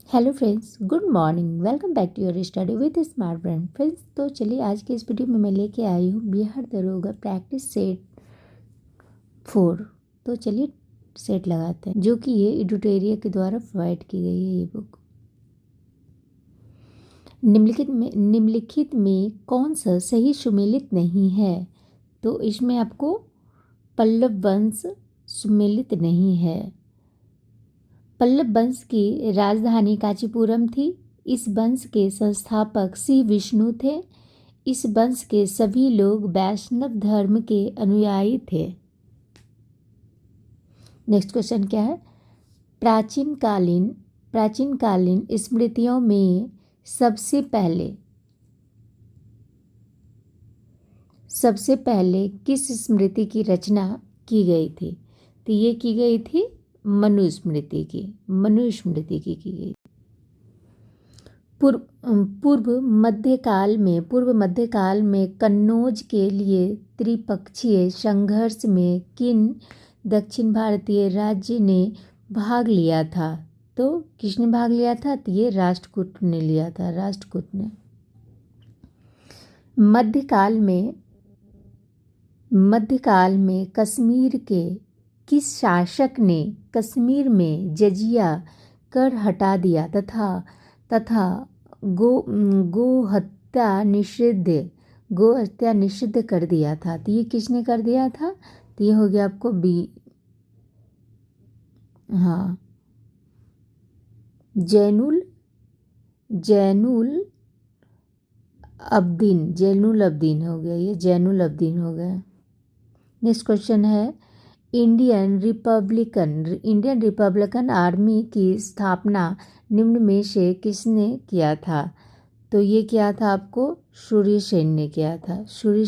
Hello friends, good morning. Welcome back to your study with smart brain. Friends, तो चलिए आज के इस वीडियो में मैं लेके आई हूँ बिहार दरोगा प्रैक्टिस सेट 4। तो चलिए सेट लगाते हैं, जो कि ये एडिटोरिया के द्वारा प्रोवाइड की गई है ये बुक। निम्नलिखित में कौन सा सही सुमेलित नहीं है? तो इसमें आपको पल्लव वंश सुमेलित नहीं है। पल्लव वंश की राजधानी कांचीपुरम थी। इस वंश के संस्थापक श्री विष्णु थे। इस वंश के सभी लोग वैष्णव धर्म के अनुयायी थे। नेक्स्ट क्वेश्चन क्या है? प्राचीन कालीन स्मृतियों में सबसे पहले किस स्मृति की रचना की गई थी? तो ये की गई थी मनुस्मृति की की गई। पूर्व मध्यकाल में कन्नौज के लिए त्रिपक्षीय संघर्ष में किन दक्षिण भारतीय राज्य ने भाग लिया था? तो किसने भाग लिया था? तो ये राष्ट्रकूट ने लिया था। राष्ट्रकूट ने। मध्यकाल में कश्मीर के किस शासक ने कश्मीर में जजिया कर हटा दिया तथा गो हत्या निषिद्ध कर दिया था? तो ये किसने कर दिया था? तो ये हो गया आपको जैनुल अब्दीन हो गया। ये जैनुल अब्दीन हो गया। नेक्स्ट क्वेश्चन है, इंडियन रिपब्लिकन आर्मी की स्थापना निम्न में से किसने किया था? तो ये किया था आपको सूर्य सेन ने किया था। सूर्य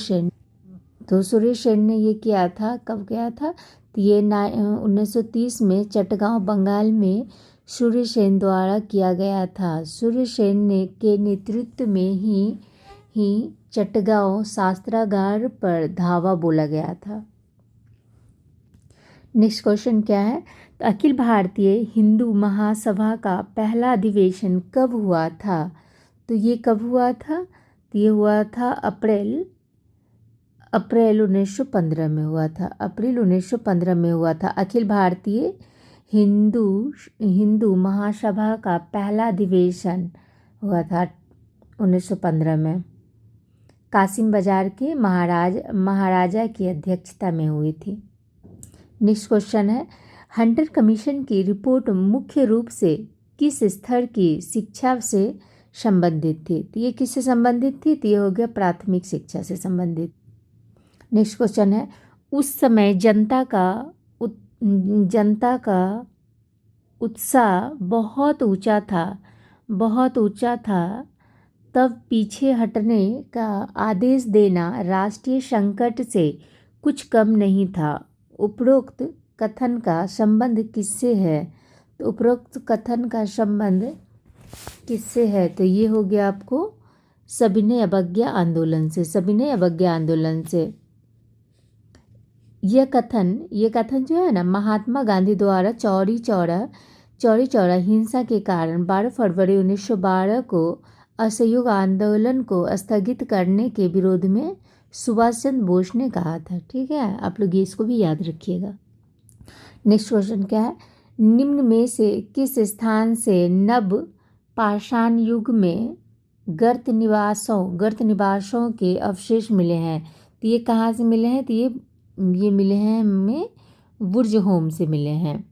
सेन ने ये किया था। कब किया था? तो ये 1930 में चटगांव बंगाल में सूर्य सेन द्वारा किया गया था। सूर्य सेन के नेतृत्व में ही चटगांव शस्त्रागार पर धावा बोला गया था। नेक्स्ट क्वेश्चन क्या है? तो अखिल भारतीय हिंदू महासभा का पहला अधिवेशन कब हुआ था? तो ये कब हुआ था? तो ये हुआ था अप्रैल 1915 में हुआ था। अप्रैल 1915 में हुआ था। अखिल भारतीय हिंदू महासभा का पहला अधिवेशन हुआ था 1915 में। कासिम बाजार के महाराजा की अध्यक्षता में हुई थी। नेक्स्ट क्वेश्चन है, हंटर कमीशन की रिपोर्ट मुख्य रूप से किस स्तर की शिक्षा से संबंधित थी? तो ये किससे संबंधित थी? तो ये हो गया प्राथमिक शिक्षा से संबंधित। नेक्स्ट क्वेश्चन है, उस समय जनता का उत्साह बहुत ऊंचा था, तब पीछे हटने का आदेश देना राष्ट्रीय संकट से कुछ कम नहीं था। उपरोक्त कथन का संबंध किससे है? तो उपरोक्त कथन का संबंध किससे है? तो ये हो गया आपको सविनय अवज्ञा आंदोलन से। यह कथन जो है ना, महात्मा गांधी द्वारा चौरी चौरा हिंसा के कारण 12 फरवरी 1912 को असहयोग आंदोलन को स्थगित करने के विरोध में सुभाष चंद्र बोस ने कहा था। ठीक है, आप लोग इसको भी याद रखिएगा। नेक्स्ट क्वेश्चन क्या है? निम्न में से किस स्थान से नव पाषाण युग में गर्त निवासों के अवशेष मिले हैं? तो ये कहाँ से मिले हैं? तो ये मिले हैं हमें वुर्जहोम से मिले हैं।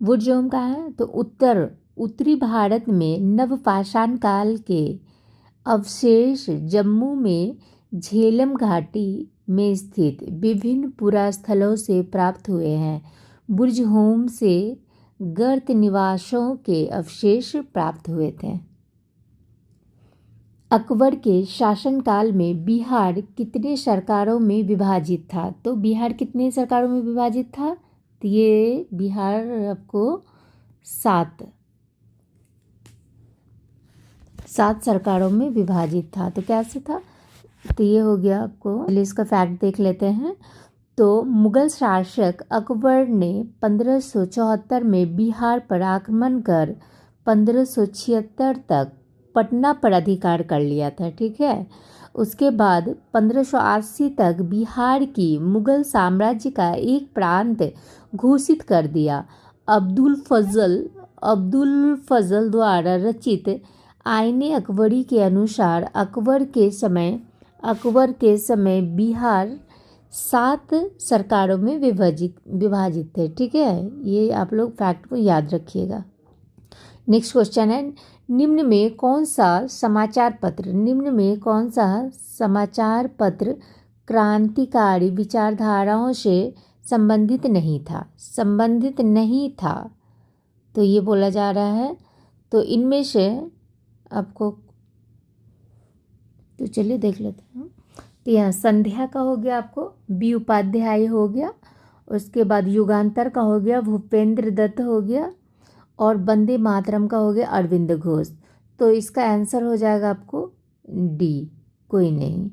वुर्जहोम कहाँ है? तो उत्तरी भारत में नवपाषाण काल के अवशेष जम्मू में झेलम घाटी में स्थित विभिन्न पुरास्थलों से प्राप्त हुए हैं। वुर्जहोम से गर्त निवासों के अवशेष प्राप्त हुए थे। अकबर के शासनकाल में बिहार कितने सरकारों में विभाजित था? तो बिहार कितने सरकारों में विभाजित था? तो ये बिहार आपको 7 सरकारों में विभाजित था। तो कैसे था? तो ये हो गया आपको, पहले इसका फैक्ट देख लेते हैं। तो मुगल शासक अकबर ने 1574 में बिहार पर आक्रमण कर 1576 तक पटना पर अधिकार कर लिया था, ठीक है। उसके बाद 1580 तक बिहार की मुगल साम्राज्य का एक प्रांत घोषित कर दिया। अब्दुल फजल द्वारा रचित आईने अकबरी के अनुसार अकबर के समय बिहार 7 सरकारों में विभाजित थे, ठीक है। ये आप लोग फैक्ट को याद रखिएगा। नेक्स्ट क्वेश्चन है, निम्न में कौन सा समाचार पत्र क्रांतिकारी विचारधाराओं से संबंधित नहीं था। तो ये बोला जा रहा है। तो इनमें से आपको, तो चलिए देख लेते हैं। तो यहाँ संध्या का हो गया, आपको बी उपाध्याय हो गया। उसके बाद युगांतर का हो गया, भूपेंद्र दत्त हो गया। और वंदे मातरम का हो गया, अरविंद घोष। तो इसका आंसर हो जाएगा आपको डी, कोई नहीं।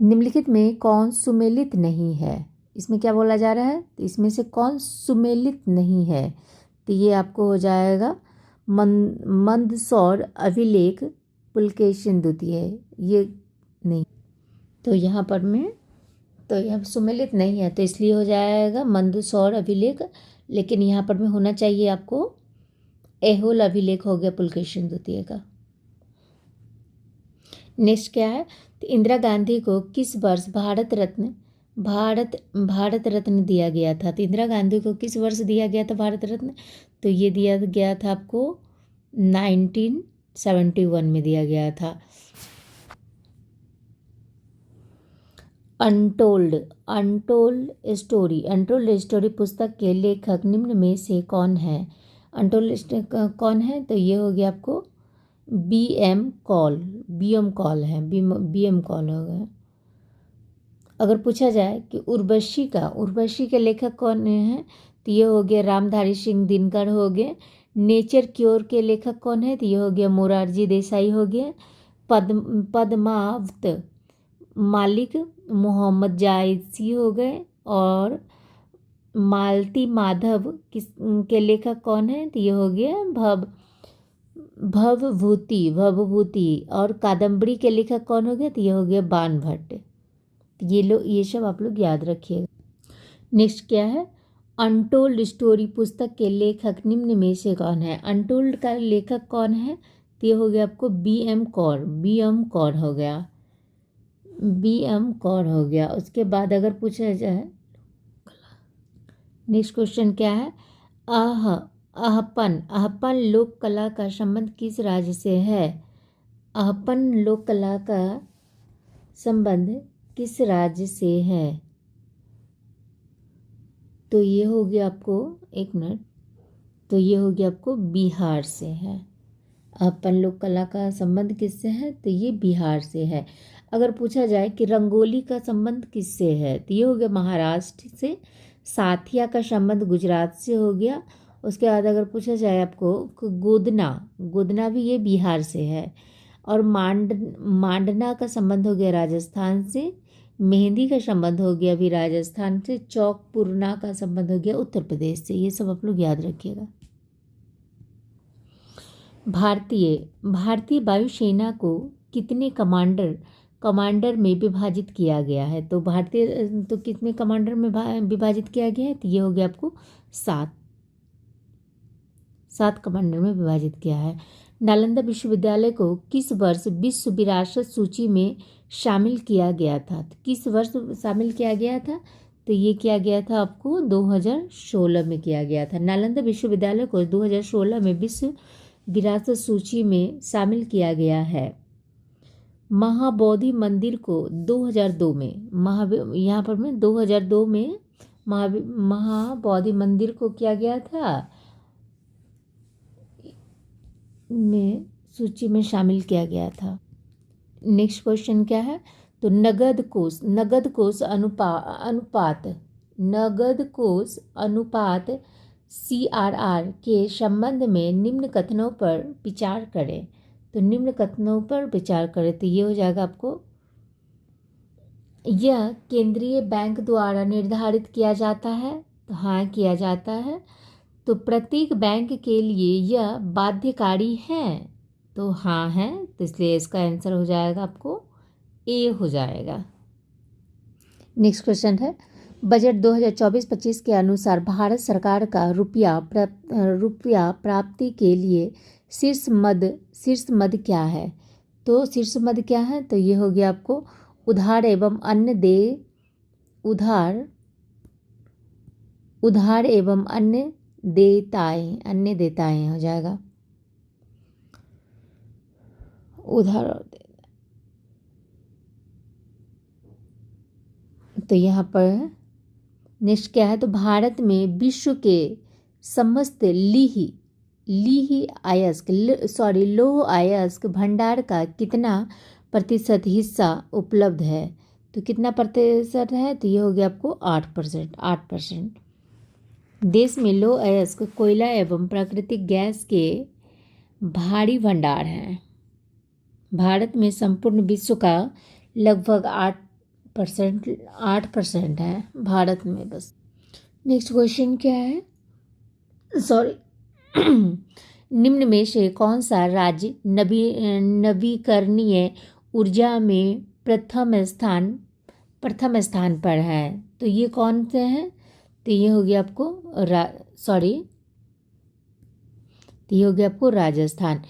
निम्नलिखित में कौन सुमेलित नहीं है? इसमें क्या बोला जा रहा है? तो इसमें से कौन सुमेलित नहीं है? तो ये आपको हो जाएगा मंदसौर अभिलेख पुलकेशिन द्वितीय, ये नहीं। तो यहाँ पर में तो यह सुमेलित नहीं है, तो इसलिए हो जाएगा मंदसौर अभिलेख। लेकिन यहाँ पर में होना चाहिए आपको ऐहोल अभिलेख हो गया पुलकेशिन द्वितीय का। नेक्स्ट क्या है? तो इंदिरा गांधी को किस वर्ष भारत रत्न दिया गया था? तो इंदिरा गांधी को किस वर्ष दिया गया था भारत रत्न? तो ये दिया गया था आपको 1971 में दिया गया था। अनटोल्ड स्टोरी पुस्तक के लेखक निम्न में से कौन है? कौन है? तो ये हो गया आपको बी एम कॉल हो गया। अगर पूछा जाए कि उर्वशी के लेखक कौन है? तो ये हो गया रामधारी सिंह दिनकर हो गए। नेचर क्योर के लेखक कौन है? तो ये हो गया मोरारजी देसाई हो गए। पद्मावत मालिक मोहम्मद जायसी हो गए। और मालती माधव के लेखक कौन है? तो ये हो गया भवभूति। और कादम्बरी के लेखक कौन हो गया? तो ये हो गया बाण भट्ट। ये सब आप लोग याद रखिएगा। नेक्स्ट क्या है? अनटोल्ड स्टोरी पुस्तक के लेखक निम्न में से कौन है? अनटोल्ड का लेखक कौन है? तो ये हो गया आपको बी एम कौर हो गया। उसके बाद अगर पूछा जाए, नेक्स्ट क्वेश्चन क्या है? अहपन लोक कला का संबंध किस राज्य से है? अहपन लोक कला का संबंध किस राज्य से है? तो ये हो गया आपको, एक मिनट, तो ये हो गया आपको बिहार से है। अहपन लोक कला का संबंध किससे है? तो ये बिहार से है। अगर पूछा जाए कि रंगोली का संबंध किससे है? तो ये हो गया महाराष्ट्र से। साथिया का संबंध गुजरात से हो गया। उसके बाद अगर पूछा जाए आपको गोदना भी ये बिहार से है। और मांडना का संबंध हो गया राजस्थान से। मेहंदी का संबंध हो गया भी राजस्थान से। चौक पूर्णा का संबंध हो गया उत्तर प्रदेश से। ये सब आप लोग याद रखिएगा। भारतीय वायुसेना को कितने कमांडर में विभाजित किया गया है? तो कितने कमांडर में विभाजित किया गया है? तो ये हो गया आपको 7 कमांडर में विभाजित किया है। नालंदा विश्वविद्यालय को किस वर्ष विश्व विरासत सूची में शामिल किया गया था? तो किस वर्ष शामिल किया गया था? तो ये किया गया था आपको 2016 में किया गया था। नालंदा विश्वविद्यालय को 2016 में विश्व विरासत सूची में शामिल किया गया है। महाबोधि मंदिर को 2002 में 2002 में महाबोधि मंदिर को किया गया था में सूची में शामिल किया गया था। नेक्स्ट क्वेश्चन क्या है? तो नगद कोष अनुपात CRR के संबंध में निम्न कथनों पर विचार करें। तो निम्न कथनों पर विचार करें, तो ये हो जाएगा आपको, यह केंद्रीय बैंक द्वारा निर्धारित किया जाता है। तो हाँ, किया जाता है। तो प्रत्येक बैंक के लिए यह बाध्यकारी है? तो हाँ है, तो इसलिए इसका आंसर हो जाएगा आपको ए हो जाएगा। नेक्स्ट क्वेश्चन है, बजट 2024-25 के अनुसार भारत सरकार का रुपया प्राप्ति के लिए शीर्ष मद क्या है? तो शीर्ष मद क्या है? तो ये हो गया आपको उधार एवं अन्य देयताएं हो जाएगा। उधार और तो यहाँ पर नेक्स्ट क्या है? तो भारत में विश्व के समस्त लौह अयस्क भंडार का कितना प्रतिशत हिस्सा उपलब्ध है? तो कितना प्रतिशत है? तो ये हो गया आपको 8%। देश में लौह अयस्क कोयला एवं प्राकृतिक गैस के भारी भंडार हैं। भारत में संपूर्ण विश्व का लगभग 8% है भारत में बस। नेक्स्ट क्वेश्चन क्या है? निम्न में से कौन सा राज्य नवीकरणीय ऊर्जा में प्रथम स्थान पर है? तो ये कौन से हैं? तो ये हो गया आपको राजस्थान।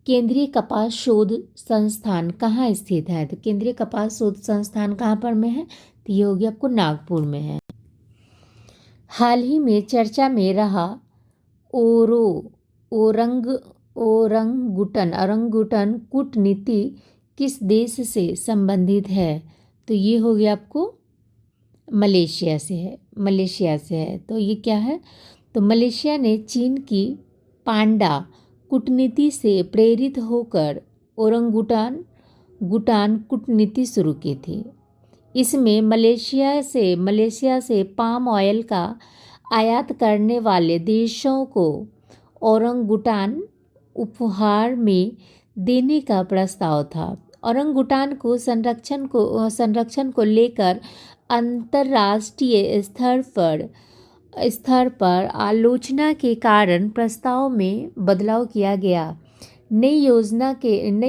केंद्रीय कपास शोध संस्थान कहाँ स्थित है? तो केंद्रीय कपास शोध संस्थान कहाँ पर में है? तो ये हो गया आपको नागपुर में है। हाल ही में चर्चा में रहा ओरंगुटन कूटनीति किस देश से संबंधित है? तो ये हो गया आपको मलेशिया से है। तो ये क्या है? तो मलेशिया ने चीन की पांडा कूटनीति से प्रेरित होकर ओरंगुटान कूटनीति शुरू की थी। इसमें मलेशिया से पाम ऑयल का आयात करने वाले देशों को ओरंगुटान उपहार में देने का प्रस्ताव था। ओरंगुटान को संरक्षण को लेकर अंतर्राष्ट्रीय स्तर पर आलोचना के कारण प्रस्ताव में बदलाव किया गया। नई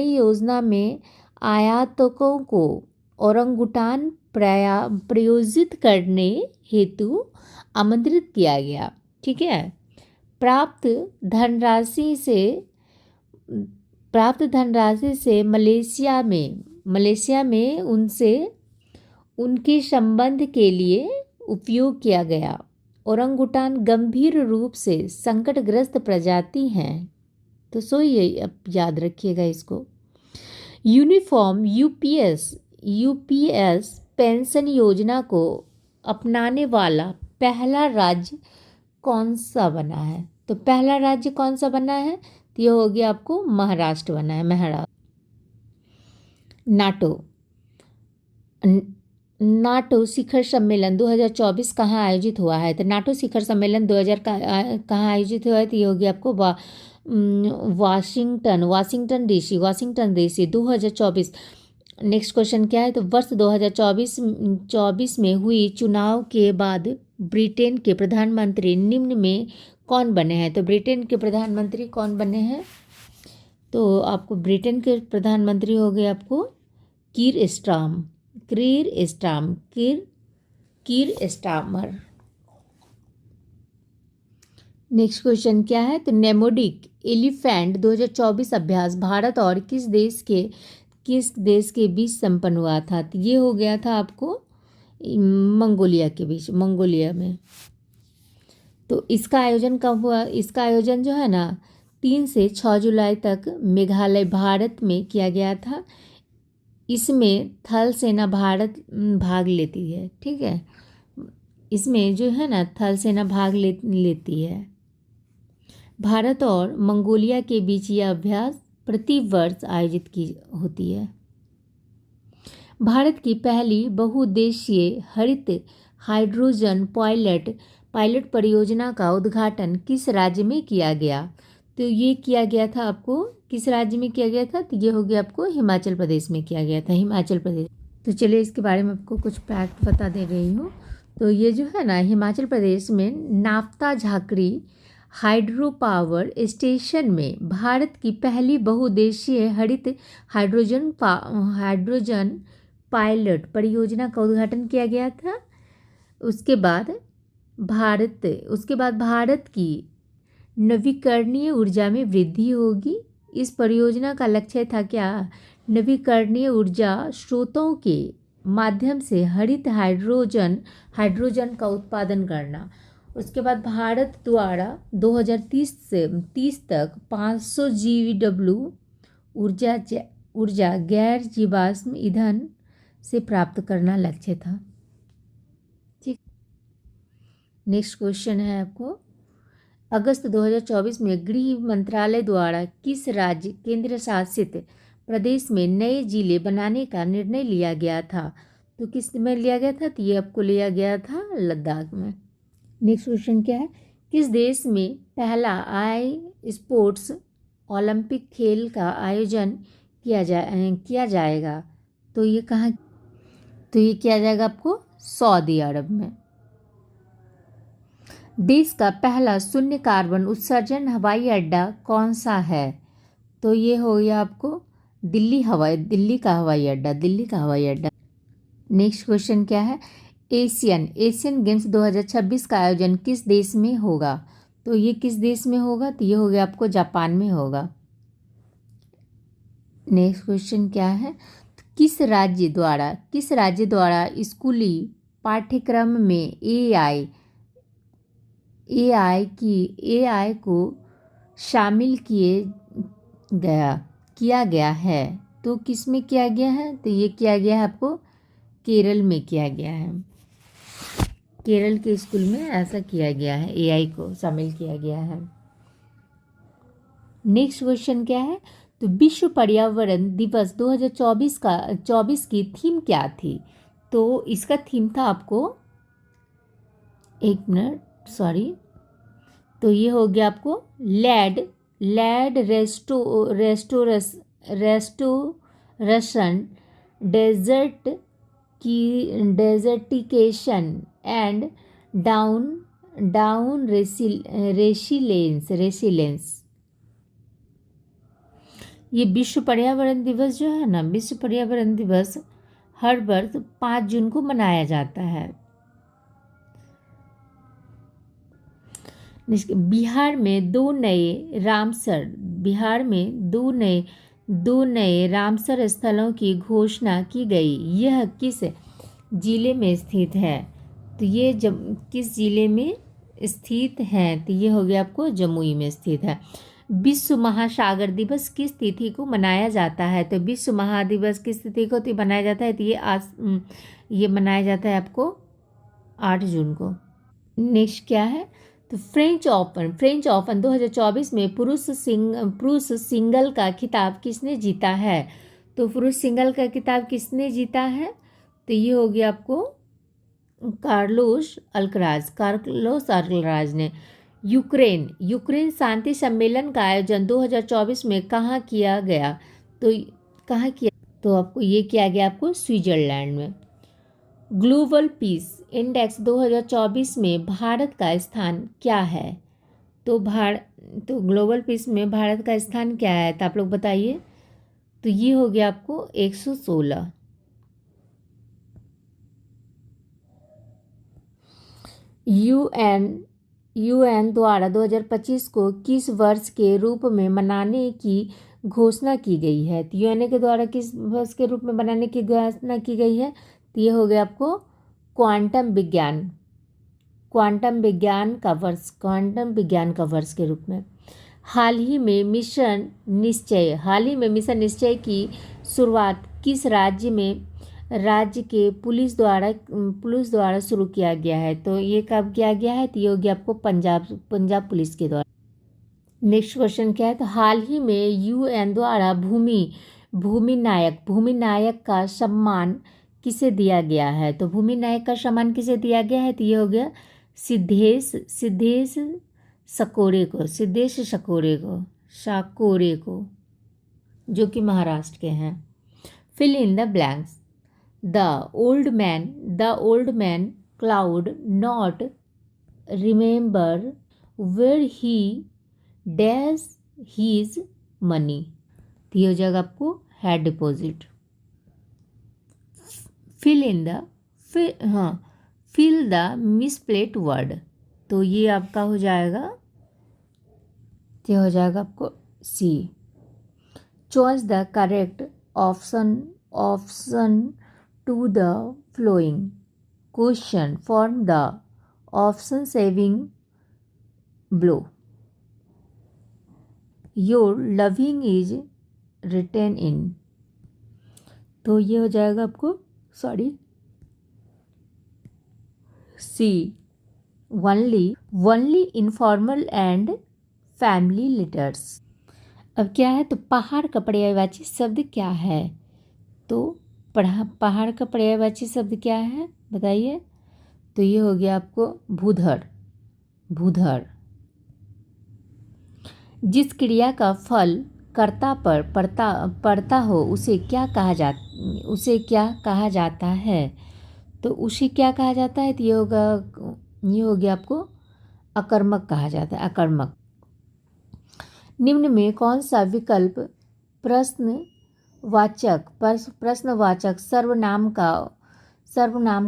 योजना में आयातकों को ओरंगुटान प्रायोजित करने हेतु आमंत्रित किया गया। ठीक है। प्राप्त धनराशि से मलेशिया में उनके संबंध के लिए उपयोग किया गया। ओरंगुटान गंभीर रूप से संकटग्रस्त प्रजाति हैं। तो ये याद रखिएगा इसको। यूनिफॉर्म यूपीएस पेंशन योजना को अपनाने वाला पहला राज्य कौन सा बना है? तो पहला राज्य कौन सा बना है? तो ये हो गया आपको महाराष्ट्र बना है। नाटो शिखर सम्मेलन 2024 कहाँ आयोजित हुआ है? तो नाटो शिखर सम्मेलन 2000 कहाँ आयोजित हुआ है? तो ये हो गया आपको वाशिंगटन डीसी 2024। नेक्स्ट क्वेश्चन क्या है? तो वर्ष 2024 में हुई चुनाव के बाद ब्रिटेन के प्रधानमंत्री निम्न में कौन बने हैं? तो ब्रिटेन के प्रधानमंत्री कौन बने हैं? तो आपको ब्रिटेन के प्रधानमंत्री हो गए आपको कीर स्टारमर। नेक्स्ट क्वेश्चन क्या है? तो नेमोडिक एलिफेंट 2024 अभ्यास भारत और किस देश के बीच संपन्न हुआ था? तो ये हो गया था आपको मंगोलिया में। तो इसका आयोजन कब हुआ? इसका आयोजन जो है ना 3 से 6 जुलाई तक मेघालय भारत में किया गया था। इसमें थल सेना भारत भाग लेती है। ठीक है, इसमें जो है ना थल सेना भाग लेती है। भारत और मंगोलिया के बीच यह अभ्यास प्रति वर्ष आयोजित की होती है। भारत की पहली बहुउद्देशीय हरित हाइड्रोजन पायलट परियोजना का उद्घाटन किस राज्य में किया गया? तो ये किया गया था आपको किस राज्य में किया गया था? तो ये हो गया आपको हिमाचल प्रदेश में किया गया था, हिमाचल प्रदेश। तो चलिए इसके बारे में आपको कुछ फैक्ट बता दे रही हूँ। तो ये जो है ना हिमाचल प्रदेश में naphtha Jhakri hydro power station में भारत की पहली बहुउद्देशीय हरित हाइड्रोजन पायलट परियोजना का उद्घाटन किया गया था। उसके बाद भारत की नवीकरणीय ऊर्जा में वृद्धि होगी। इस परियोजना का लक्ष्य था क्या? नवीकरणीय ऊर्जा स्रोतों के माध्यम से हरित हाइड्रोजन का उत्पादन करना। उसके बाद भारत द्वारा 2030 से 30 तक 500 GW ऊर्जा गैर जीवाश्म ईंधन से प्राप्त करना लक्ष्य था। ठीक। नेक्स्ट क्वेश्चन है आपको, अगस्त 2024 में गृह मंत्रालय द्वारा किस राज्य केंद्र शासित प्रदेश में नए जिले बनाने का निर्णय लिया गया था? तो किस में लिया गया था? तो ये आपको लिया गया था लद्दाख में। नेक्स्ट क्वेश्चन क्या है, किस देश में पहला स्पोर्ट्स ओलंपिक खेल का आयोजन किया जाएगा? तो ये कहाँ? तो ये किया जाएगा आपको सऊदी अरब में। देश का पहला शून्य कार्बन उत्सर्जन हवाई अड्डा कौन सा है? तो ये हो गया आपको दिल्ली का हवाई अड्डा। नेक्स्ट क्वेश्चन क्या है, एशियन गेम्स 2026 का आयोजन किस देश में होगा? तो ये किस देश में होगा? तो ये हो गया आपको जापान में होगा। नेक्स्ट क्वेश्चन क्या है, किस राज्य द्वारा स्कूली पाठ्यक्रम में एआई को शामिल किया गया है? तो किस में किया गया है? तो ये किया गया है आपको केरल में किया गया है। केरल के स्कूल में ऐसा किया गया है, एआई को शामिल किया गया है। नेक्स्ट क्वेश्चन क्या है, तो विश्व पर्यावरण दिवस 2024 की थीम क्या थी? तो इसका थीम था आपको, एक मिनट सॉरी, तो ये हो गया आपको lead restoration डेजर्टिकेशन and down resilience. ये विश्व पर्यावरण दिवस जो है ना, विश्व पर्यावरण दिवस हर वर्ष 5 जून को मनाया जाता है। बिहार में दो नए रामसर स्थलों की घोषणा की गई। यह किस जिले में स्थित है? तो ये किस जिले में स्थित है? तो ये हो गया आपको जमुई में स्थित है। विश्व महासागर दिवस किस तिथि को मनाया जाता है? तो विश्व महादिवस किस तिथि को मनाया जाता है? तो ये मनाया जाता है आपको 8 जून को। नेक्स्ट क्या है, तो फ्रेंच ओपन 2024 में पुरुष सिंगल का खिताब किसने जीता है? तो पुरुष सिंगल का खिताब किसने जीता है? तो ये हो गया आपको कार्लोस अल्कराज ने। यूक्रेन शांति सम्मेलन का आयोजन 2024 में कहाँ किया गया? तो कहाँ किया? तो आपको ये किया गया आपको स्विट्जरलैंड में। ग्लोबल पीस इंडेक्स 2024 में भारत का स्थान क्या है? तो ग्लोबल पीस में भारत का स्थान क्या है? तो आप लोग बताइए। तो ये हो गया आपको 116। यूएन द्वारा 2025 को किस वर्ष के रूप में मनाने की घोषणा की गई है? तो यूएन के द्वारा किस वर्ष के रूप में मनाने की घोषणा की गई है? तो ये हो गया आपको क्वांटम विज्ञान का वर्ष के रूप में। हाल ही में मिशन निश्चय की शुरुआत किस राज्य के पुलिस द्वारा शुरू किया गया है? तो ये कब किया गया है? तो ये हो गया आपको पंजाब पुलिस के द्वारा। नेक्स्ट क्वेश्चन क्या है, तो हाल ही में यूएन द्वारा भूमि नायक का सम्मान किसे दिया गया है? तो भूमि नायक का सम्मान किसे दिया गया है? तो ये हो गया सिद्धेश साकोरे को, जो कि महाराष्ट्र के हैं। Fill in the blanks. The old man could not remember where he dash his money, तो ये हो जाएगा आपको had deposit. Fill in the fill the misplaced word, तो ये आपका हो जाएगा, ये हो जाएगा आपको C. Choice the correct option to the following question from the option saving below, your loving is written in, तो ये हो जाएगा आपको C. Only informal and family letters. अब क्या है, तो पहाड़ का पर्यायवाची शब्द क्या है, तो पहाड़ का पर्यायवाची शब्द क्या है बताइए, तो ये हो गया आपको भूधर। जिस क्रिया का फल कर्ता पर पड़ता हो उसे क्या कहा जाता है, तो उसे क्या कहा जाता है, तो ये हो गया आपको अकर्मक कहा जाता है, अकर्मक। निम्न में कौन सा विकल्प प्रश्नवाचक सर्वनाम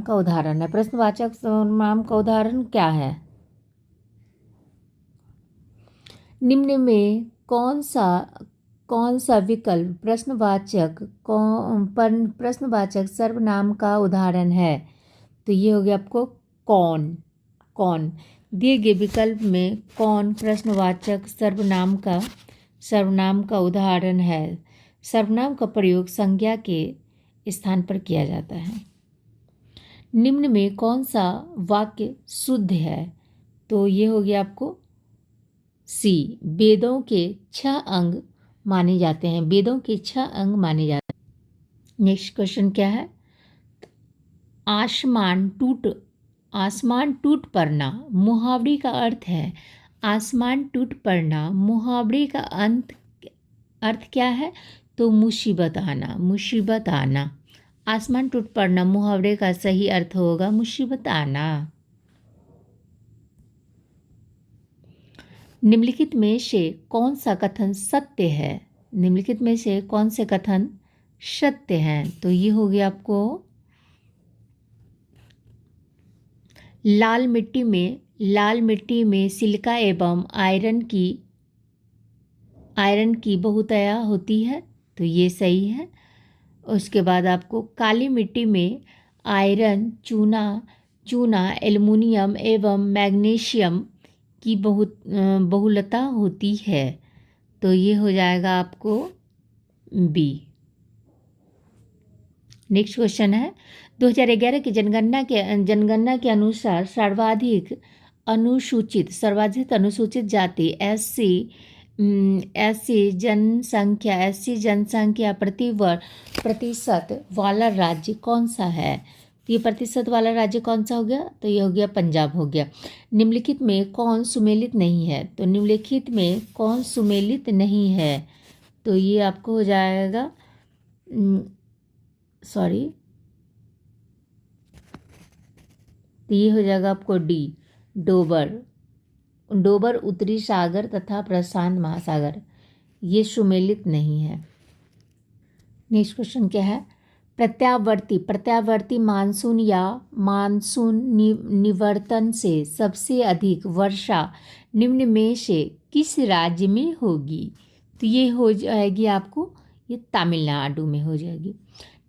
का उदाहरण है। प्रश्नवाचक सर्वनाम का उदाहरण क्या है, निम्न में कौन सा विकल्प प्रश्नवाचक सर्वनाम का उदाहरण है, तो ये हो गया आपको कौन। दिए गए विकल्प में कौन प्रश्नवाचक सर्वनाम का उदाहरण है। सर्वनाम का प्रयोग संज्ञा के स्थान पर किया जाता है। निम्न में कौन सा वाक्य शुद्ध है, तो ये हो गया आपको सी। वेदों के 6 अंग माने जाते हैं, नेक्स्ट क्वेश्चन क्या है, आसमान टूट पड़ना मुहावरे का अर्थ है। आसमान टूट पड़ना मुहावरे का अर्थ क्या है, तो मुसीबत आना। आसमान टूट पड़ना मुहावरे का सही अर्थ होगा मुसीबत आना। निम्नलिखित में से कौन सा कथन सत्य है, निम्नलिखित में से कौन से कथन सत्य हैं, तो ये हो गया आपको लाल मिट्टी में सिलिका एवं आयरन की बहुतायत होती है, तो ये सही है। उसके बाद आपको काली मिट्टी में आयरन, चूना, एल्युमिनियम एवं मैग्नीशियम की बहुलता होती है, तो ये हो जाएगा आपको बी। नेक्स्ट क्वेश्चन है 2011 की जनगणना के अनुसार सर्वाधिक अनुसूचित जाति एससी जनसंख्या प्रतिशत वाला राज्य कौन सा है, तो ये प्रतिशत वाला राज्य कौन सा हो गया, तो ये हो गया पंजाब हो गया। निम्नलिखित में कौन सुमेलित नहीं है, तो निम्नलिखित में कौन सुमेलित नहीं है, तो ये आपको हो जाएगा तो ये हो जाएगा आपको डी। डोबर उत्तरी सागर तथा प्रशांत महासागर ये सुमेलित नहीं है। नेक्स्ट क्वेश्चन क्या है, प्रत्यावर्ती मानसून या मानसून निवर्तन से सबसे अधिक वर्षा निम्न में से किस राज्य में होगी, तो ये हो जाएगी आपको ये तमिलनाडु में हो जाएगी।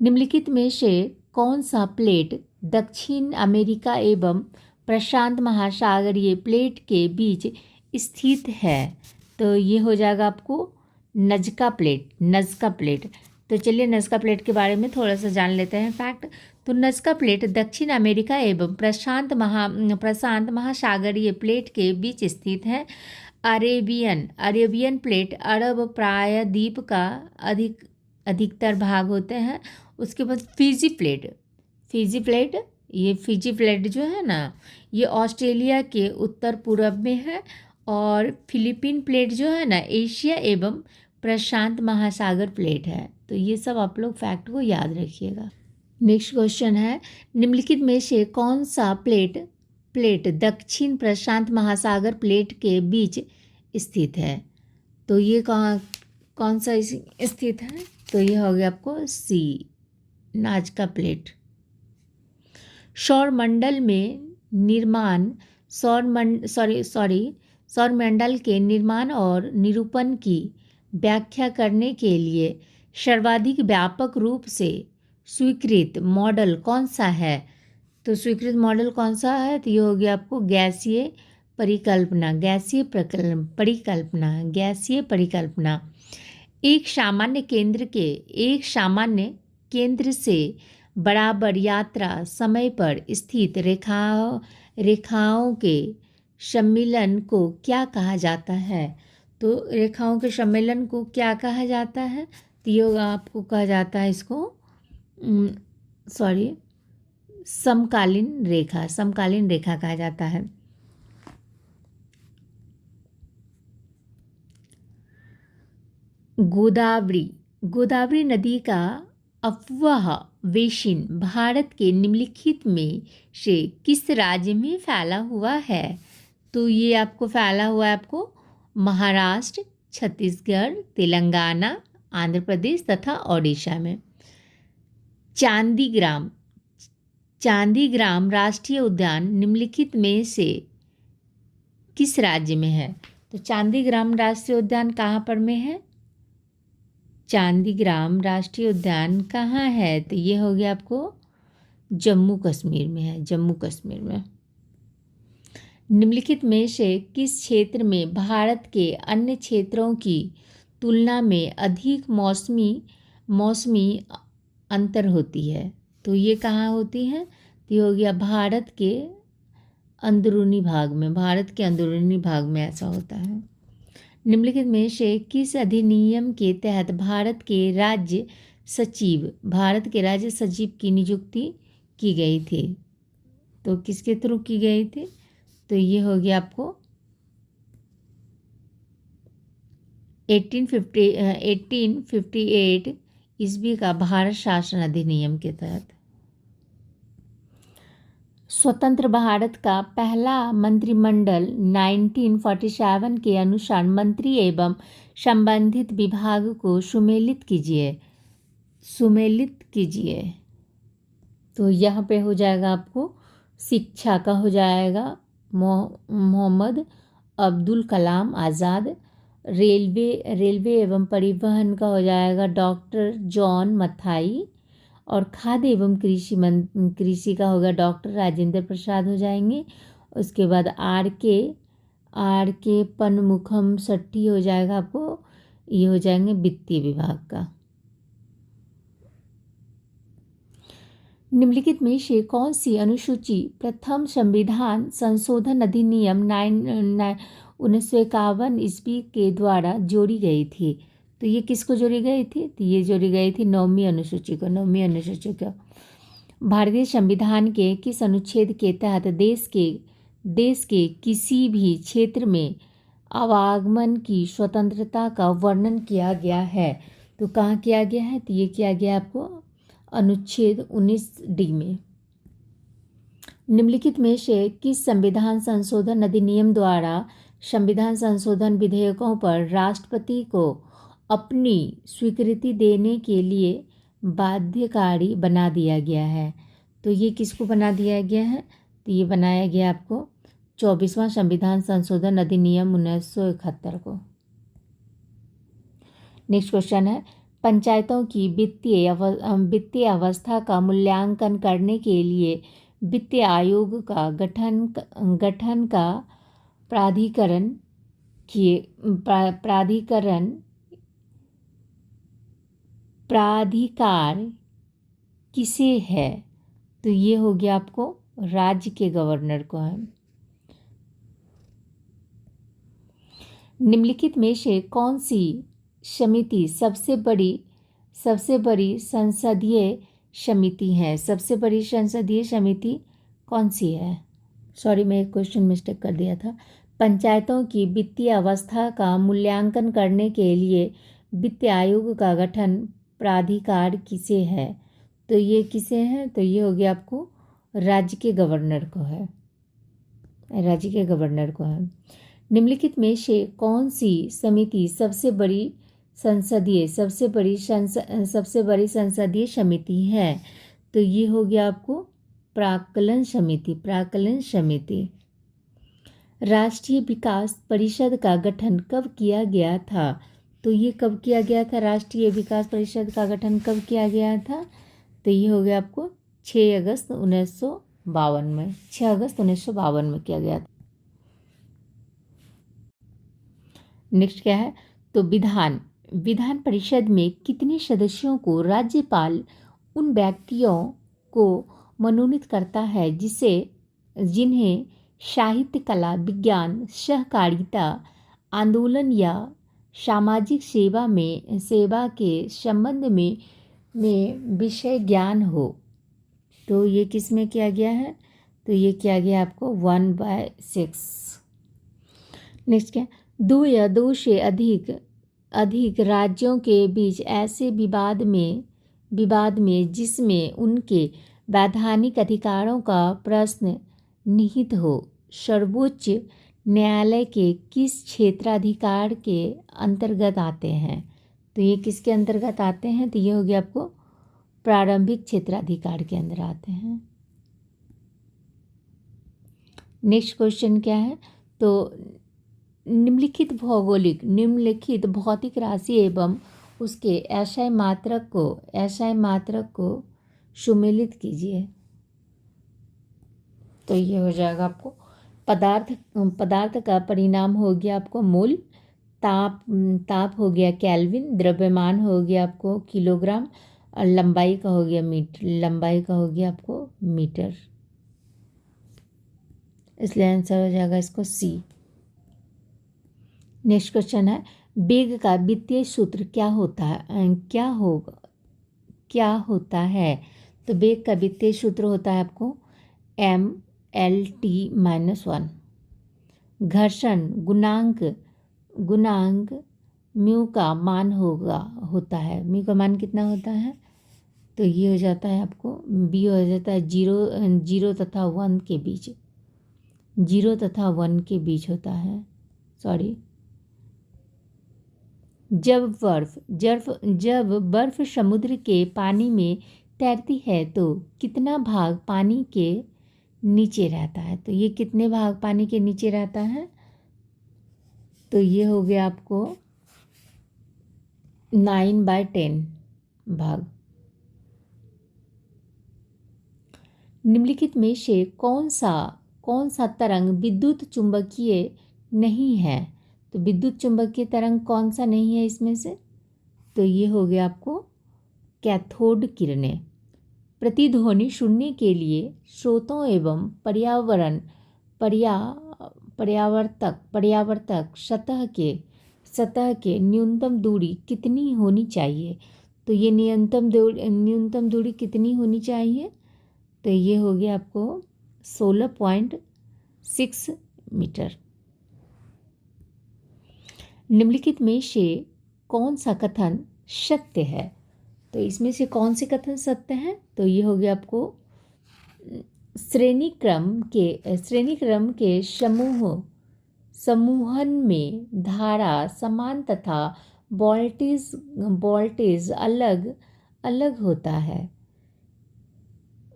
निम्नलिखित में से कौन सा प्लेट दक्षिण अमेरिका एवं प्रशांत महासागरीय प्लेट के बीच स्थित है, तो ये हो जाएगा आपको नज़का प्लेट। तो चलिए नज़का प्लेट के बारे में थोड़ा सा जान लेते हैं फैक्ट। तो नज़का प्लेट दक्षिण अमेरिका एवं प्रशांत महासागरीय प्लेट के बीच स्थित है। अरेबियन प्लेट अरब प्रायद्वीप का अधिकतर भाग होते हैं। उसके बाद फिजी प्लेट जो है ना, ये ऑस्ट्रेलिया के उत्तर पूर्व में है। और फिलीपीन प्लेट जो है ना, एशिया एवं प्रशांत महासागर प्लेट है। तो ये सब आप लोग फैक्ट को याद रखिएगा। नेक्स्ट क्वेश्चन है, निम्नलिखित में से कौन सा प्लेट प्लेट दक्षिण प्रशांत महासागर प्लेट के बीच स्थित है। तो ये कौन सा स्थित है? तो ये हो गया आपको सी, नाजका प्लेट। सौरमंडल में निर्माण सौरमंडल के निर्माण और निरूपण की व्याख्या करने के लिए सर्वाधिक व्यापक रूप से स्वीकृत मॉडल कौन सा है? तो स्वीकृत मॉडल कौन सा है? तो ये हो गया आपको गैसीय परिकल्पना। गैसीय परिकल्पना एक सामान्य केंद्र से बराबर यात्रा समय पर स्थित रेखाओं के सम्मिलन को क्या कहा जाता है? तो रेखाओं के सम्मेलन को क्या कहा जाता है? तो ये आपको कहा जाता है इसको समकालीन रेखा कहा जाता है। गोदावरी नदी का अफवाह बेसिन भारत के निम्नलिखित में से किस राज्य में फैला हुआ है? तो ये आपको फैला हुआ है आपको महाराष्ट्र, छत्तीसगढ़, तेलंगाना, आंध्र प्रदेश तथा ओडिशा में। चांदीग्राम राष्ट्रीय उद्यान निम्नलिखित में से किस राज्य में है? तो चांदीग्राम राष्ट्रीय उद्यान कहाँ पर में है? चांदीग्राम राष्ट्रीय उद्यान कहाँ है? तो ये हो गया आपको जम्मू कश्मीर में है, जम्मू कश्मीर में। निम्नलिखित में से किस क्षेत्र में भारत के अन्य क्षेत्रों की तुलना में अधिक मौसमी अंतर होती है? तो ये कहाँ होती है? तो ये हो गया भारत के अंदरूनी भाग में ऐसा होता है। निम्नलिखित में से किस अधिनियम के तहत भारत के राज्य सचिव की नियुक्ति की गई थी? तो किसके थ्रू की गई थी? तो ये हो गया आपको 1858 ईस्वी का भारत शासन अधिनियम के तहत। स्वतंत्र भारत का पहला मंत्रिमंडल 1947 के अनुसार मंत्री एवं संबंधित विभाग को सुमेलित कीजिए। तो यहाँ पे हो जाएगा आपको शिक्षा का हो जाएगा मोहम्मद अब्दुल कलाम आज़ाद। रेलवे एवं परिवहन का हो जाएगा डॉक्टर जॉन मथाई। और खाद्य एवं कृषि का होगा डॉक्टर राजेंद्र प्रसाद हो जाएंगे। उसके बाद आर के पनमुखम सट्टी हो जाएगा आपको, ये हो जाएंगे वित्तीय विभाग का। निम्नलिखित में से कौन सी अनुसूची प्रथम संविधान संशोधन अधिनियम 1951 ईस्वी के द्वारा जोड़ी गई थी? तो ये किसको जोड़ी गई थी? तो ये जोड़ी गई थी 9वीं अनुसूची को। भारतीय संविधान के किस अनुच्छेद के तहत देश के किसी भी क्षेत्र में आवागमन की स्वतंत्रता का वर्णन किया गया है? तो कहाँ किया गया है? तो ये किया गया आपको अनुच्छेद 19D में। निम्नलिखित में से किस संविधान संशोधन अधिनियम द्वारा संविधान संशोधन विधेयकों पर राष्ट्रपति को अपनी स्वीकृति देने के लिए बाध्यकारी बना दिया गया है? तो ये किसको बना दिया गया है? तो ये बनाया गया आपको 24वां संविधान संशोधन अधिनियम 1971 को। नेक्स्ट क्वेश्चन है, पंचायतों की वित्तीय अवस्था का मूल्यांकन करने के लिए वित्तीय आयोग का गठन का प्राधिकार किसे है? तो ये हो गया आपको राज्य के गवर्नर को है। निम्नलिखित में से कौन सी समिति सबसे बड़ी संसदीय समिति है? सबसे बड़ी संसदीय समिति कौन सी है? सॉरी, मैं एक क्वेश्चन मिस्टेक कर दिया था। पंचायतों की वित्तीय अवस्था का मूल्यांकन करने के लिए वित्त आयोग का गठन प्राधिकार किसे है? तो ये किसे है? तो ये हो गया आपको राज्य के गवर्नर को है। राज्य के गवर्नर को है। निम्नलिखित में से कौन सी समिति सबसे बड़ी संसदीय समिति है? तो ये हो गया आपको प्राक्कलन समिति। राष्ट्रीय विकास परिषद का गठन कब किया गया था? तो ये कब किया गया था? राष्ट्रीय विकास परिषद का गठन कब किया गया था? तो ये हो गया आपको 6 अगस्त 1952 में। 6 अगस्त 1952 में किया गया था। नेक्स्ट क्या है? तो विधान परिषद में कितने सदस्यों को राज्यपाल उन व्यक्तियों को मनोनीत करता है जिन्हें साहित्य, कला, विज्ञान, सहकारिता आंदोलन या सामाजिक सेवा के संबंध में विषय ज्ञान हो? तो ये किस में किया गया है? तो ये किया गया आपको 1/6। नेक्स्ट क्या? 2 या 2 से अधिक राज्यों के बीच ऐसे विवाद में जिसमें उनके वैधानिक अधिकारों का प्रश्न निहित हो, सर्वोच्च न्यायालय के किस क्षेत्राधिकार के अंतर्गत आते हैं? तो ये किसके अंतर्गत आते हैं? तो ये हो गया आपको प्रारंभिक क्षेत्राधिकार के अंदर आते हैं। नेक्स्ट क्वेश्चन क्या है? तो निम्नलिखित भौतिक राशि एवं उसके एसआई मात्रक को सुमेलित कीजिए। तो ये हो जाएगा आपको पदार्थ का परिणाम हो गया आपको मोल, ताप हो गया केल्विन, द्रव्यमान हो गया आपको किलोग्राम, और लंबाई का हो गया आपको मीटर। इसलिए आंसर हो जाएगा इसको सी। नेक्स्ट क्वेश्चन है, वेग का वित्तीय सूत्र क्या होता है? तो वेग का वित्तीय सूत्र होता है आपको mLT-1। घर्षण गुणांक म्यू का मान होता है। म्यू का मान कितना होता है? तो ये हो जाता है आपको बी हो जाता है 0 तथा 1 के बीच। 0 तथा 1 के बीच होता है। सॉरी, जब बर्फ समुद्र के पानी में तैरती है तो कितना भाग पानी के नीचे रहता है? तो ये कितने भाग पानी के नीचे रहता है? तो ये हो गया आपको 9/10 भाग। निम्नलिखित में से कौन सा तरंग विद्युत चुंबकीय नहीं है? तो विद्युत चुंबकीय तरंग कौन सा नहीं है इसमें से? तो ये हो गया आपको कैथोड किरणें। प्रतिध्वनि सुनने के लिए स्रोतों एवं पर्यावर्तक सतह के न्यूनतम दूरी कितनी होनी चाहिए? तो ये न्यूनतम दूरी कितनी होनी चाहिए? तो ये हो गया आपको 16.6 मीटर। निम्नलिखित में से कौन सा कथन सत्य है? तो इसमें से कौन से कथन सत्य हैं? तो ये हो गया आपको श्रेणी क्रम के समूहन में धारा समान तथा वोल्टेज अलग होता है।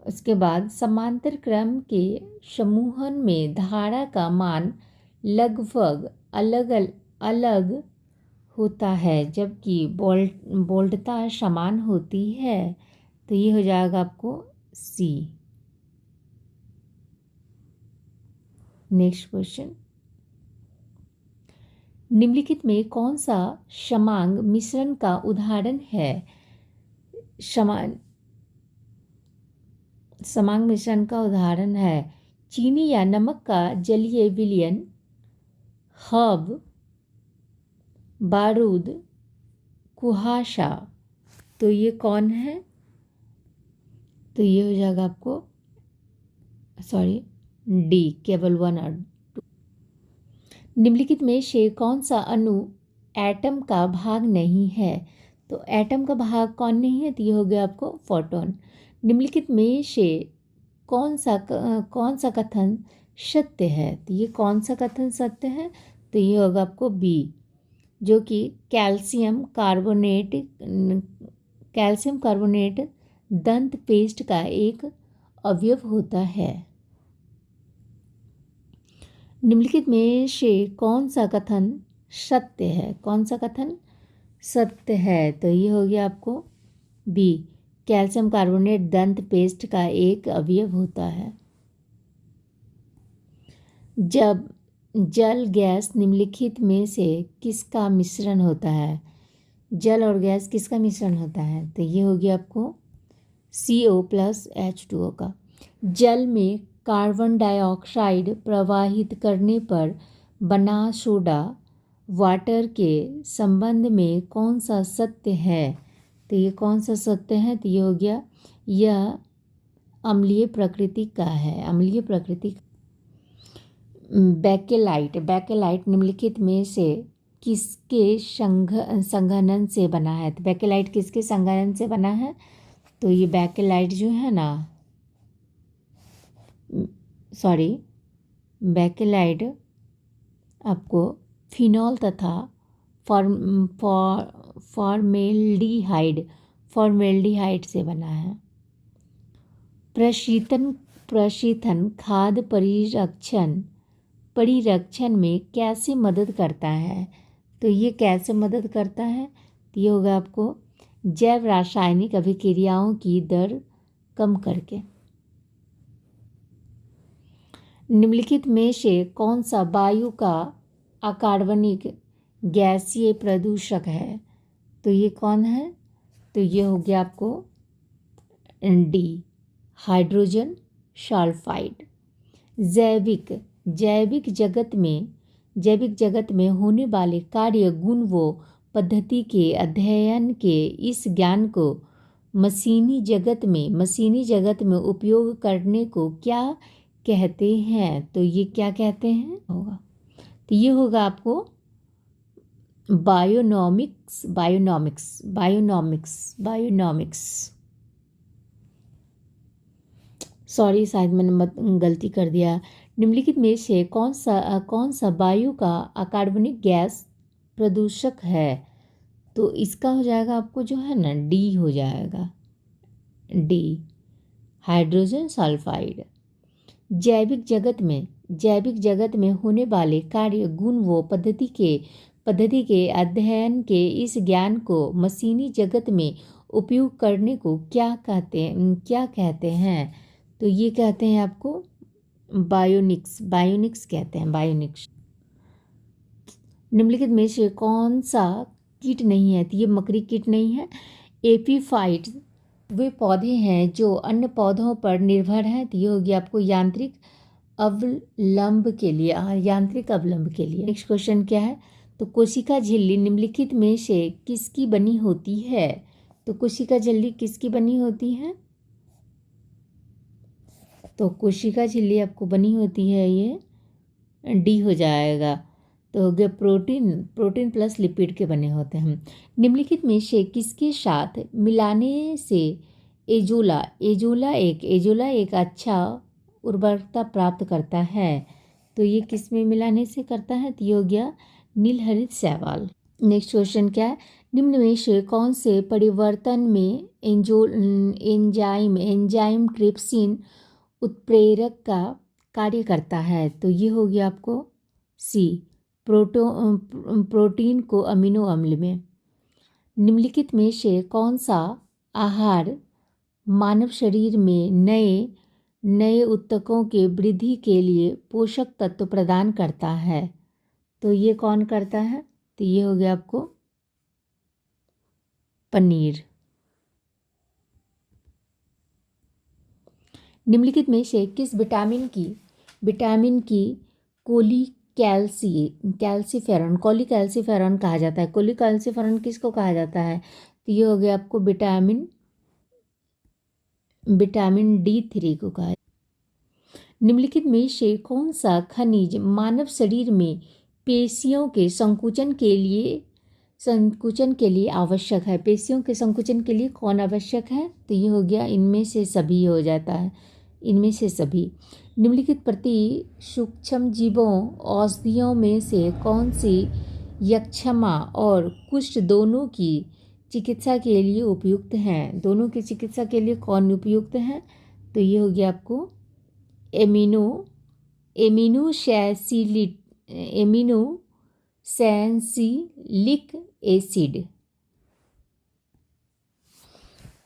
उसके बाद समांतर क्रम के समूहन में धारा का मान लगभग अलग होता है जबकि वोल्टता समान होती है। तो ये हो जाएगा आपको सी। नेक्स्ट क्वेश्चन, निम्नलिखित में कौन सा समांग मिश्रण का उदाहरण है? समांग मिश्रण का उदाहरण है चीनी या नमक का जलीय विलयन, हब, बारूद, कुहासा। तो ये कौन है? तो ये हो जाएगा आपको डी, केवल 1 और 2। निम्नलिखित में से कौन सा अणु एटम का भाग नहीं है? तो एटम का भाग कौन नहीं है? तो ये हो गया आपको फोटोन। निम्नलिखित में से कौन सा कथन सत्य है। तो ये कौन सा कथन सत्य है? तो ये होगा आपको बी, जो कि कैल्शियम कार्बोनेट दंत पेस्ट का एक अवयव होता है। निम्नलिखित में से कौन सा कथन सत्य है? कौन सा कथन सत्य है? तो ये हो गया आपको बी, कैल्शियम कार्बोनेट दंत पेस्ट का एक अवयव होता है। जब जल गैस निम्नलिखित में से किसका मिश्रण होता है? जल और गैस किसका मिश्रण होता है? तो ये हो गया आपको CO+H2O का। जल में कार्बन डाइऑक्साइड प्रवाहित करने पर बना सोडा वाटर के संबंध में कौन सा सत्य है? तो ये कौन सा सत्य है? तो ये हो गया, यह अम्लीय प्रकृति का है, अम्लीय प्रकृति। बैकेलाइट निम्नलिखित में से किसके संघनन से बना है? तो बैकेलाइट किसके संघनन से बना है? तो ये बैकेलाइट जो है ना, बैकेलाइट आपको फिनॉल तथा फॉर्मेल्डिहाइड से बना है। प्रशीतन खाद्य परिरक्षण में कैसे मदद करता है? तो ये कैसे मदद करता है? तो ये होगा आपको जैव रासायनिक अभिक्रियाओं की दर कम करके। निम्नलिखित में से कौन सा वायु का अकार्बनिक गैसीय प्रदूषक है? तो ये कौन है? तो ये हो गया आपको डी, हाइड्रोजन सल्फाइड। जैविक जगत में होने वाले कार्य गुण व पद्धति के अध्ययन के इस ज्ञान को मशीनी जगत में उपयोग करने को क्या कहते हैं? तो ये क्या कहते हैं होगा? तो ये होगा आपको बायोनॉमिक्स। सॉरी, शायद मैंने गलती कर दिया। निम्नलिखित में से कौन सा वायु का अकार्बनिक गैस प्रदूषक है? तो इसका हो जाएगा आपको जो है ना, डी हो जाएगा, डी, हाइड्रोजन सल्फाइड। जैविक जगत में होने वाले कार्य गुण व पद्धति के अध्ययन के इस ज्ञान को मशीनी जगत में उपयोग करने को क्या कहते हैं? तो ये कहते हैं आपको बायोनिक्स कहते हैं, बायोनिक्स। निम्नलिखित में से कौन सा कीट नहीं है? तो ये मकड़ी कीट नहीं है। एपीफाइट्स वे पौधे हैं जो अन्य पौधों पर निर्भर हैं। तो ये होगी आपको यांत्रिक अवलंब के लिए। नेक्स्ट क्वेश्चन क्या है? तो कोशिका झिल्ली निम्नलिखित में से किसकी बनी होती है? तो कोशिका झिल्ली किसकी बनी होती है? तो कोशिका झिल्ली आपको बनी होती है, ये डी हो जाएगा। तो हो गया प्रोटीन प्लस लिपिड के बने होते हैं। निम्नलिखित में से किसके साथ मिलाने से एजोला एक अच्छा उर्वरकता प्राप्त करता है? तो ये किस में मिलाने से करता है? तो ये हो गया नीलहरित शैवाल। नेक्स्ट क्वेश्चन क्या है? निम्न में से कौन से परिवर्तन में एंजाइम ट्रिप्सिन उत्प्रेरक का कार्य करता है? तो ये हो गया आपको सी, प्रोटीन को अमीनो अम्ल में। निम्नलिखित में से कौन सा आहार मानव शरीर में नए ऊतकों के वृद्धि के लिए पोषक तत्व प्रदान करता है? तो ये कौन करता है? तो ये हो गया आपको पनीर। निम्नलिखित में से किस विटामिन की कोलीकैल्सिफेरॉन कहा जाता है? कोलीकैल्सिफेरॉन किसको कहा जाता है? तो ये हो गया आपको विटामिन D3 को कहा। निम्नलिखित में से कौन सा खनिज मानव शरीर में पेशियों के संकुचन के लिए आवश्यक है? पेशियों के संकुचन के लिए कौन आवश्यक है? तो ये हो गया, इनमें से सभी हो जाता है। इनमें से सभी निम्नलिखित प्रति सूक्ष्म जीवों औषधियों में से कौन सी यक्षमा और कुष्ठ दोनों की चिकित्सा के लिए उपयुक्त हैं? दोनों की चिकित्सा के लिए कौन उपयुक्त है? तो ये हो गया आपको एमिनोसैलिसिलिक एसिड।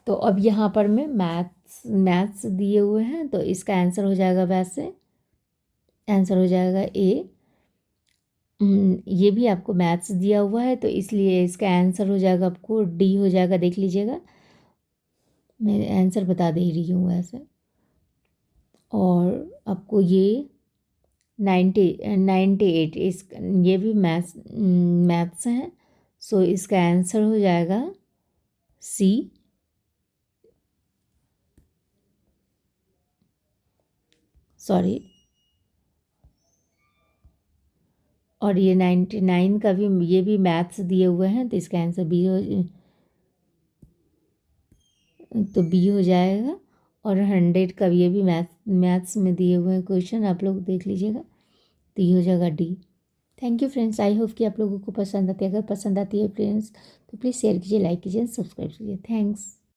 तो अब यहाँ पर मैं मैथ्स दिए हुए हैं, तो इसका आंसर हो जाएगा, वैसे आंसर हो जाएगा ए। ये भी आपको मैथ्स दिया हुआ है, तो इसलिए इसका आंसर हो जाएगा आपको डी हो जाएगा। देख लीजिएगा, मैं आंसर बता दे रही हूँ ऐसे। और आपको ये 98 इस ये भी मैथ्स हैं, सो इसका आंसर हो जाएगा सी। सॉरी, और ये 99 का भी, ये भी मैथ्स दिए हुए हैं, तो इसका आंसर बी हो जाएगा। और 100 का भी, ये भी मैथ्स में दिए हुए हैं क्वेश्चन, आप लोग देख लीजिएगा, तो ये हो जाएगा D. Thank you friends, I hope कि आप लोगों को पसंद आती है। अगर पसंद आती है फ्रेंड्स तो प्लीज़ शेयर कीजिए, लाइक कीजिए, सब्सक्राइब कीजिए। थैंक्स।